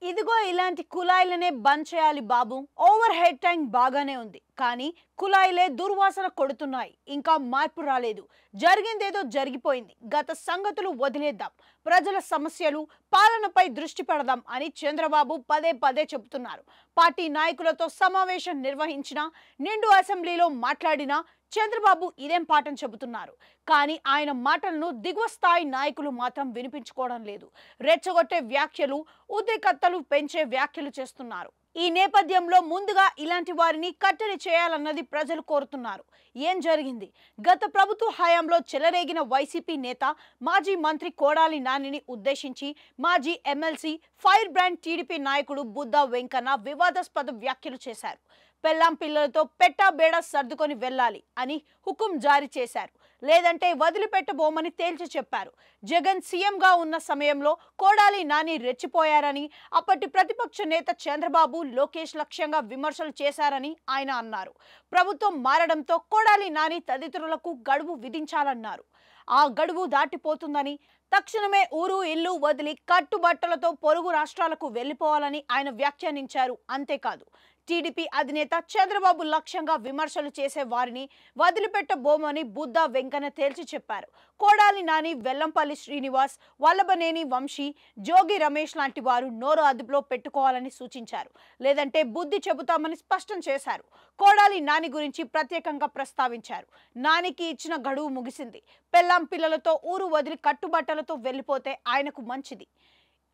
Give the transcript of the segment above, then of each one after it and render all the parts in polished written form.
ఇదిగో ఇలాంటి కుళాయిలనే బంద్ చేయాలి బాబు. ఓవర్ హెడ్ ట్యాంక్ బాగానే ఉంది, కానీ కుళాయిలే దుర్వాసన కొడుతున్నాయి. ఇంకా మార్పు రాలేదు. జరిగిందేదో జరిగిపోయింది. గత సంగతులు వదిలేద్దాం, ప్రజల సమస్యలు, పాలనపై దృష్టి పెడదాం అని చంద్రబాబు పదే పదే చెబుతున్నారు. పార్టీ నాయకులతో సమావేశం నిర్వహించిన, నిండు అసెంబ్లీలో మాట్లాడినా చంద్రబాబు ఇదేం పాఠం చెబుతున్నారు. కానీ ఆయన మాటలను దిగువ స్థాయి నాయకులు మాత్రం వినిపించుకోవడం లేదు. రెచ్చగొట్టే వ్యాఖ్యలు, ఉద్రిక్తతలు పెంచే వ్యాఖ్యలు చేస్తున్నారు. ఈ నేపథ్యంలో ముందుగా ఇలాంటి వారిని కట్టడి చేయాలన్నది ప్రజలు కోరుతున్నారు. ఏం జరిగింది? గత ప్రభుత్వ హయాంలో చెలరేగిన వైసీపీ నేత, మాజీ మంత్రి కొడాలి నానిని ఉద్దేశించి మాజీ ఎమ్మెల్సీ, ఫైర్ బ్రాండ్ టీడీపీ నాయకుడు బుద్దా వెంకన్న వివాదాస్పద వ్యాఖ్యలు చేశారు. పెళ్ళాం పిల్లలతో పెట్టాబేడా సర్దుకొని వెళ్ళాలి అని హుకుం జారీ చేశారు. లేదంటే వదిలిపెట్టబోమని తేల్చి చెప్పారు. జగన్ సీఎంగా ఉన్న సమయంలో కొడాలి నాని రెచ్చిపోయారని, అప్పటి ప్రతిపక్ష నేత చంద్రబాబు, లోకేష్ లక్ష్యంగా విమర్శలు చేశారని ఆయన అన్నారు. ప్రభుత్వం మారడంతో కొడాలి నాని తదితరులకు గడువు విధించాలన్నారు. ఆ గడువు దాటిపోతుందని, తక్షణమే ఊరు ఇల్లు వదిలి కట్టుబట్టలతో పొరుగు రాష్ట్రాలకు వెళ్లిపోవాలని ఆయన వ్యాఖ్యానించారు. అంతేకాదు, టీడీపీ అధినేత చంద్రబాబు లక్ష్యంగా విమర్శలు చేసే వారిని వదిలిపెట్టబోమని బుద్దా వెంకన్న తేల్చి చెప్పారు. కొడాలి నాని, వెల్లంపల్లి శ్రీనివాస్, వల్లభనేని వంశీ, జోగి రమేష్ లాంటి వారు నోరు అదుపులో పెట్టుకోవాలని సూచించారు. లేదంటే బుద్ధి చెబుతామని స్పష్టం చేశారు. కొడాలి నాని గురించి ప్రత్యేకంగా ప్రస్తావించారు. నానికి ఇచ్చిన గడువు ముగిసింది. పెళ్ళాం పిల్లలతో ఊరు వదిలి కట్టుబట్టలతో వెళ్లిపోతే ఆయనకు మంచిది.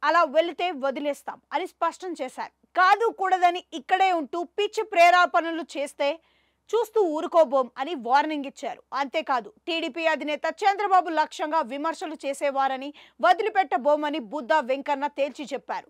అలా వెళితే వదిలేస్తాం అని స్పష్టం చేశారు. కాదు కూడదని ఇక్కడే ఉంటూ పిచ్చి ప్రేరేపణలు చేస్తే చూస్తూ ఊరుకోబోం అని వార్నింగ్ ఇచ్చారు. అంతేకాదు, టీడీపీ అధినేత చంద్రబాబు లక్ష్యంగా విమర్శలు చేసేవారని వదిలిపెట్టబోమని బుద్దా వెంకన్న తేల్చి చెప్పారు.